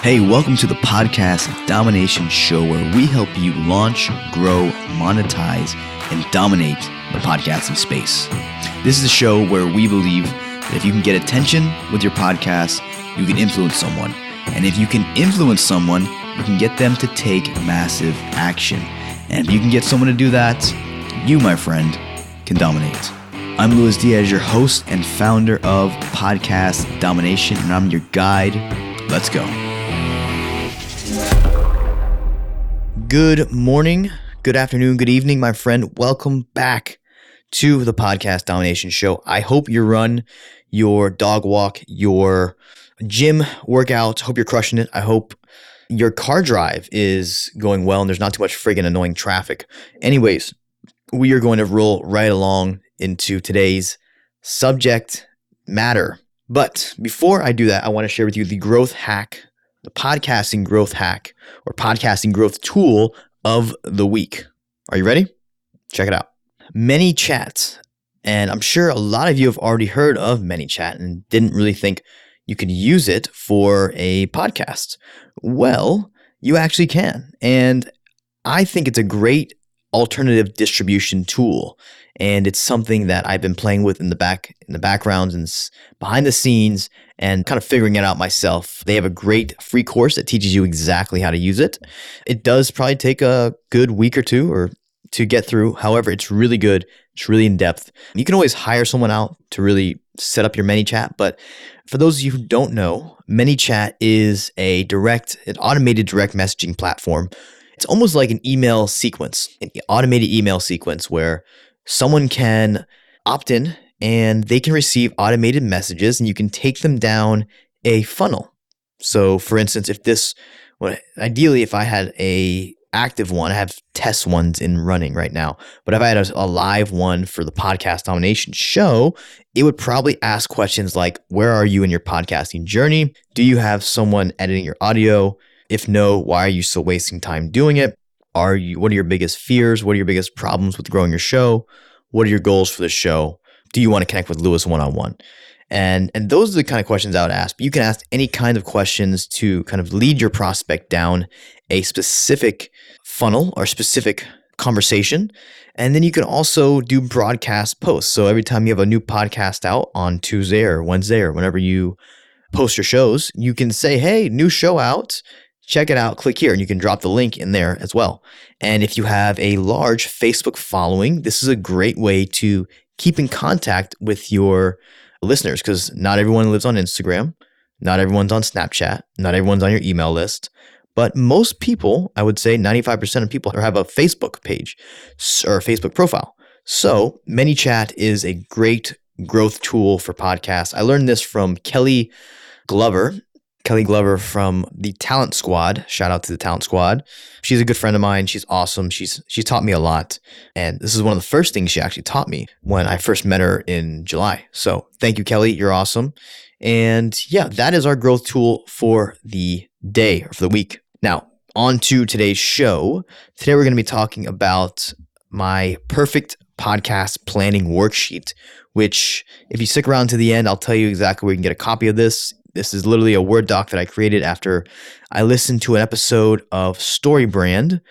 Hey, welcome to the Podcast Domination Show, where we help you launch, grow, monetize, and dominate the podcasting space. This is a show where we believe that if you can get attention with your podcast, you can influence someone. And if you can influence someone, you can get them to take massive action. And if you can get someone to do that, you, my friend, can dominate. I'm Diaz, your host and founder of Podcast Domination, and I'm your guide. Let's go. Good morning, good afternoon, good evening, my friend. Welcome back to the Podcast Domination Show. I hope your run, your dog walk, your gym workout, hope you're crushing it. I hope your car drive is going well and there's not too much friggin' annoying traffic. Anyways, we are going to roll right along into today's subject matter. But before I do that, I want to share with you the growth hack, the podcasting growth hack or podcasting growth tool of the week. Are you ready? Check it out. ManyChat. And I'm sure a lot of you have already heard of ManyChat and didn't really think you could use it for a podcast. Well, you actually can. And I think it's a great alternative distribution tool. And it's something that I've been playing with in the background and behind the scenes and kind of figuring it out myself. They have a great free course that teaches you exactly how to use it. It does probably take a good week or two or to get through. However, it's really good. It's really in depth. You can always hire someone out to really set up your ManyChat. But for those of you who don't know, ManyChat is an automated direct messaging platform. It's almost like an email sequence, an automated email sequence where someone can opt in and they can receive automated messages and you can take them down a funnel. So for instance, ideally if I had a active one, I have test ones in running right now, but if I had a live one for the Podcast Domination Show, it would probably ask questions like, where are you in your podcasting journey? Do you have someone editing your audio? If no, why are you still wasting time doing it? What are your biggest fears? What are your biggest problems with growing your show? What are your goals for the show? Do you want to connect with Lewis one-on-one? And those are the kind of questions I would ask. You can ask any kind of questions to kind of lead your prospect down a specific funnel or specific conversation. And then you can also do broadcast posts. So every time you have a new podcast out on Tuesday or Wednesday or whenever you post your shows, you can say, hey, new show out. Check it out, click here, and you can drop the link in there as well. And if you have a large Facebook following, this is a great way to keep in contact with your listeners because not everyone lives on Instagram, not everyone's on Snapchat, not everyone's on your email list. But most people, I would say 95% of people have a Facebook page or a Facebook profile. So ManyChat is a great growth tool for podcasts. I learned this from Kelly Glover from the Talent Squad. Shout out to the Talent Squad. She's a good friend of mine. She's awesome. She's taught me a lot. And this is one of the first things she actually taught me when I first met her in July. So thank you, Kelly. You're awesome. And yeah, that is our growth tool for the day or for the week. Now, on to today's show. Today, we're going to be talking about my perfect podcast planning worksheet, which if you stick around to the end, I'll tell you exactly where you can get a copy of this. This is literally a Word doc that I created after I listened to an episode of Story Brand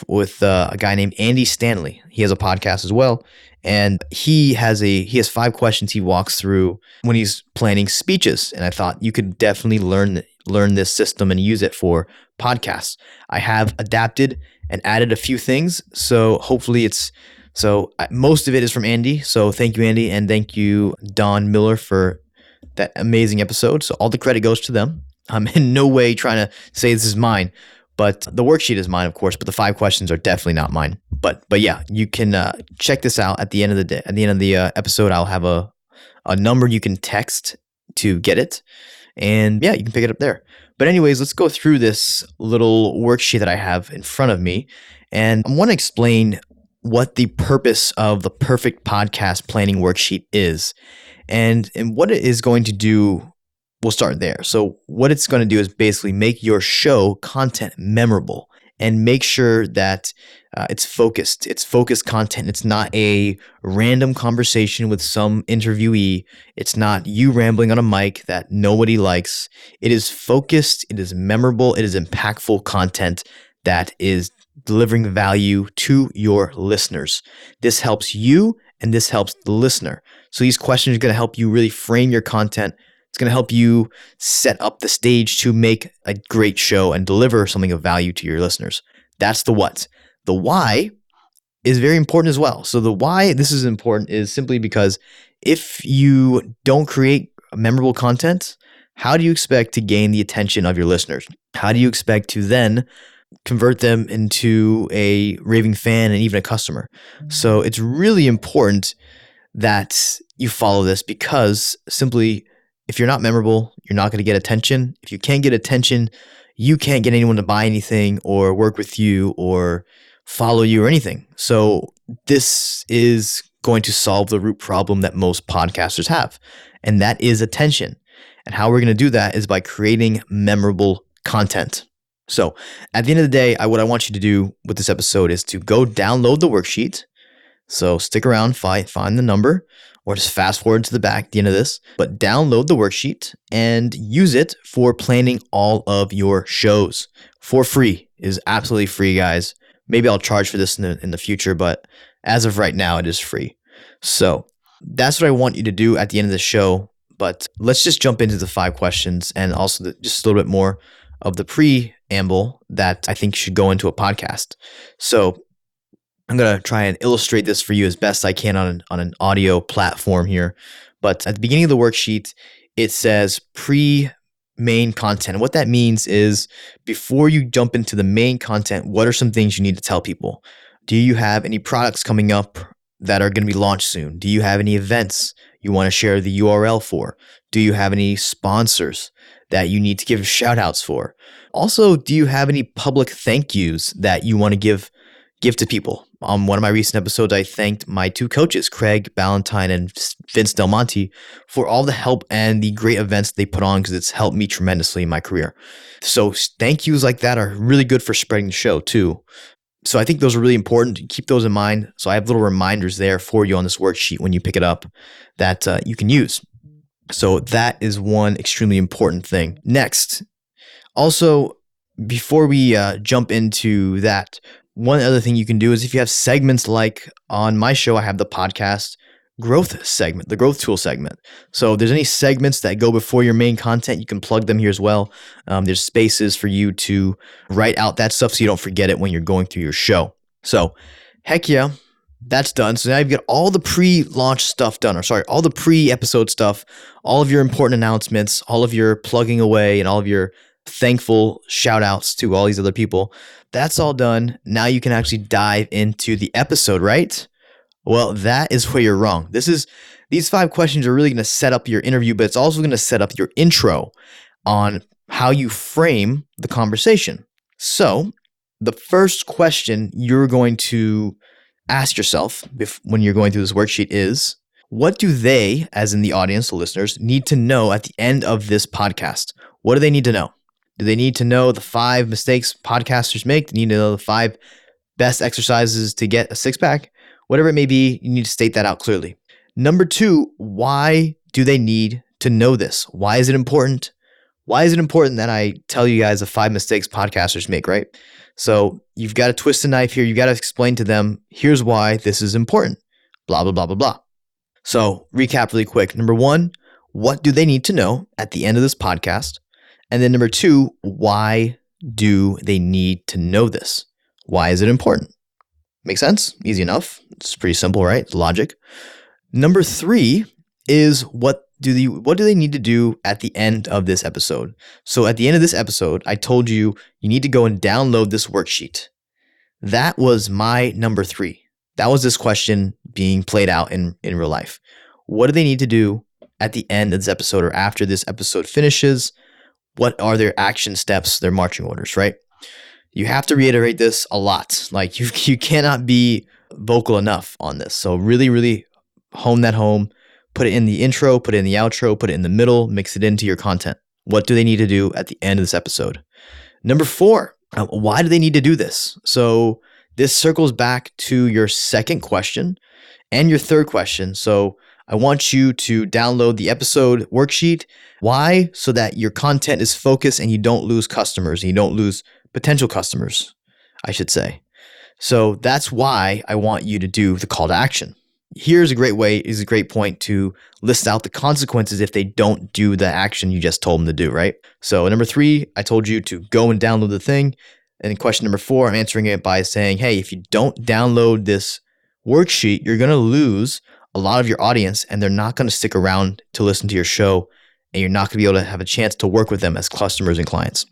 with a guy named Andy Stanley. He has a podcast as well, and he has 5 questions he walks through when he's planning speeches. And I thought you could definitely learn this system and use it for podcasts. I have adapted and added a few things, so hopefully most of it is from Andy. So thank you, Andy, and thank you, Don Miller, for that amazing episode. So all the credit goes to them. I'm in no way trying to say this is mine, but the worksheet is mine, of course, but the 5 questions are definitely not mine. But yeah, you can check this out at the end of the day. At the end of the episode, I'll have a number you can text to get it. And yeah, you can pick it up there. But anyways, let's go through this little worksheet that I have in front of me. And I want to explain what the purpose of the perfect podcast planning worksheet is. And what it is going to do, we'll start there. So what it's going to do is basically make your show content memorable and make sure that It's focused. It's focused content. It's not a random conversation with some interviewee. It's not you rambling on a mic that nobody likes. It is focused. It is memorable. It is impactful content that is delivering value to your listeners. This helps you and this helps the listener. So these questions are going to help you really frame your content. It's going to help you set up the stage to make a great show and deliver something of value to your listeners. That's the what. The why is very important as well. So the why this is important is simply because if you don't create memorable content, how do you expect to gain the attention of your listeners? How do you expect to then convert them into a raving fan and even a customer? So it's really important that you follow this, because simply if you're not memorable, you're not going to get attention. If you can't get attention, you can't get anyone to buy anything or work with you or follow you or anything. So this is going to solve the root problem that most podcasters have, and that is attention. And how we're going to do that is by creating memorable content. So at the end of the day, what I want you to do with this episode is to go download the worksheet. So stick around, find the number, or just fast forward to the back at the end of this, but download the worksheet and use it for planning all of your shows for free. It is absolutely free, guys. Maybe I'll charge for this in the future, but as of right now, it is free. So that's what I want you to do at the end of the show. But let's just jump into the 5 questions and also just a little bit more of the preamble that I think should go into a podcast. So I'm going to try and illustrate this for you as best I can on an audio platform here. But at the beginning of the worksheet, it says pre-main content. And what that means is before you jump into the main content, what are some things you need to tell people? Do you have any products coming up that are going to be launched soon? Do you have any events you want to share the URL for? Do you have any sponsors that you need to give shout outs for? Also, do you have any public thank yous that you want to give to people? On one of my recent episodes, I thanked my 2 coaches, Craig Ballantyne and Vince Del Monte, for all the help and the great events they put on, because it's helped me tremendously in my career. So thank yous like that are really good for spreading the show too. So I think those are really important. Keep those in mind. So I have little reminders there for you on this worksheet when you pick it up that you can use. So that is one extremely important thing. Next, also, before we jump into that, one other thing you can do is if you have segments like on my show, I have the podcast growth segment, the growth tool segment. So if there's any segments that go before your main content, you can plug them here as well. There's spaces for you to write out that stuff so you don't forget it when you're going through your show. So heck yeah, that's done. So now you've got all the pre-launch stuff done, all the pre-episode stuff, all of your important announcements, all of your plugging away, and all of your thankful shout outs to all these other people. That's all done. Now you can actually dive into the episode, right? Well, that is where you're wrong. These 5 questions are really going to set up your interview, but it's also going to set up your intro on how you frame the conversation. So the first question you're going to ask yourself when you're going through this worksheet is, what do they, as in the audience, the listeners, need to know at the end of this podcast? What do they need to know? Do they need to know the 5 mistakes podcasters make? They need to know the 5 best exercises to get a 6-pack? Whatever it may be, you need to state that out clearly. Number 2, why do they need to know this? Why is it important? Why is it important that I tell you guys the 5 mistakes podcasters make, right? So you've got to twist the knife here. You've got to explain to them, here's why this is important. Blah, blah, blah, blah, blah. So recap really quick. Number 1, what do they need to know at the end of this podcast? And then number 2, why do they need to know this? Why is it important? Make sense? Easy enough. It's pretty simple, right? It's logic. Number 3 is what do they need to do at the end of this episode? So at the end of this episode, I told you need to go and download this worksheet. That was my number 3. That was this question being played out in real life. What do they need to do at the end of this episode or after this episode finishes? What are their action steps, their marching orders, right? You have to reiterate this a lot. Like you cannot be vocal enough on this. So really, really hone that home. Put it in the intro, put it in the outro, put it in the middle, mix it into your content. What do they need to do at the end of this episode? Number 4, why do they need to do this? So This circles back to your second question and your third question. So I want you to download the episode worksheet. Why? So that your content is focused and you don't lose customers and you don't lose potential customers, I should say. So that's why I want you to do the call to action. Here's a great point to list out the consequences if they don't do the action you just told them to do, right? So number 3, I told you to go and download the thing. And in question number 4, I'm answering it by saying, hey, if you don't download this worksheet, you're going to lose a lot of your audience and they're not going to stick around to listen to your show, and you're not going to be able to have a chance to work with them as customers and clients.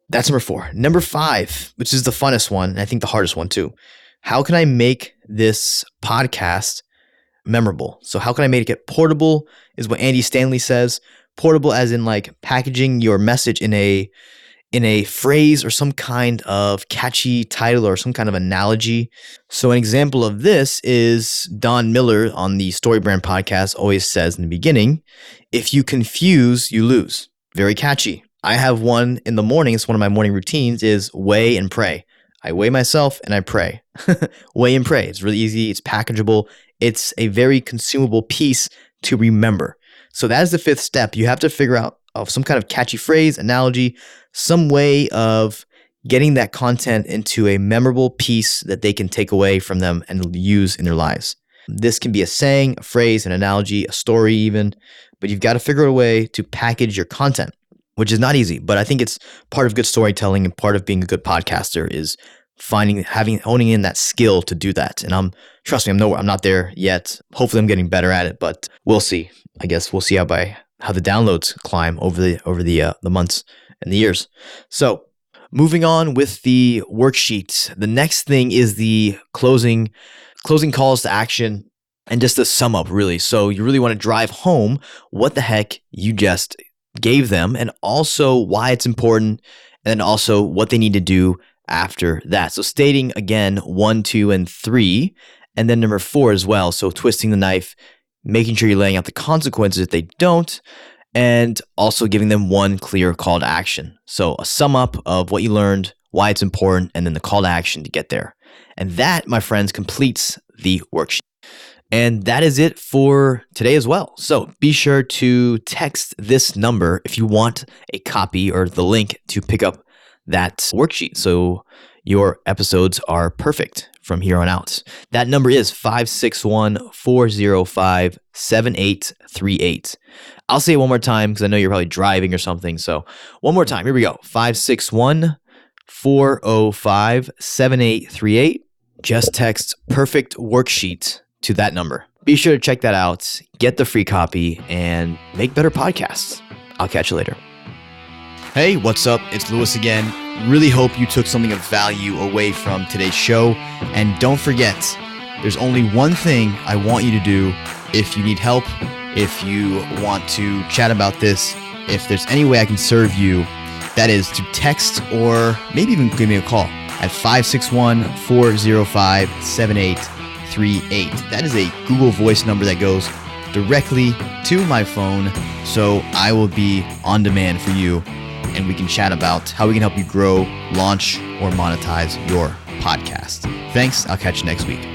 That's number 4. Number 5, which is the funnest one, and I think the hardest one too. How can I make this podcast memorable? So how can I make it portable is what Andy Stanley says. Portable as in like packaging your message in a phrase or some kind of catchy title or some kind of analogy. So an example of this is Don Miller on the StoryBrand podcast always says in the beginning, if you confuse, you lose. Very catchy. I have one in the morning. It's one of my morning routines is weigh and pray. I weigh myself and I pray. Weigh and pray. It's really easy. It's packageable. It's a very consumable piece to remember. So that is the 5th step. You have to figure out some kind of catchy phrase, analogy, some way of getting that content into a memorable piece that they can take away from them and use in their lives. This can be a saying, a phrase, an analogy, a story even, but you've got to figure out a way to package your content, which is not easy, but I think it's part of good storytelling and part of being a good podcaster is honing in that skill to do that. And trust me, I'm not there yet. Hopefully I'm getting better at it, but we'll see. I guess we'll see how the downloads climb over the months and the years. So moving on with the worksheet, the next thing is the closing calls to action and just the sum up really. So you really want to drive home what the heck you just gave them and also why it's important and then also what they need to do after that. So stating again 1, 2, and 3, and then number 4 as well. So twisting the knife, making sure you're laying out the consequences if they don't, and also giving them one clear call to action. So a sum up of what you learned, why it's important, and then the call to action to get there. And that, my friends, completes the worksheet. And that is it for today as well. So be sure to text this number if you want a copy or the link to pick up that worksheet so your episodes are perfect from here on out. That number is 561-405-7838. I'll say it one more time because I know you're probably driving or something. So one more time. Here we go. 561-405-7838. Just text perfect worksheet to that number. Be sure to check that out, get the free copy, and make better podcasts. I'll catch you later. Hey, what's up? It's Lewis again. Really hope you took something of value away from today's show. And don't forget, there's only one thing I want you to do if you need help, if you want to chat about this, if there's any way I can serve you, that is to text or maybe even give me a call at 561-405-7838. That is a Google Voice number that goes directly to my phone, so I will be on demand for you, and we can chat about how we can help you grow, launch, or monetize your podcast. Thanks. I'll catch you next week.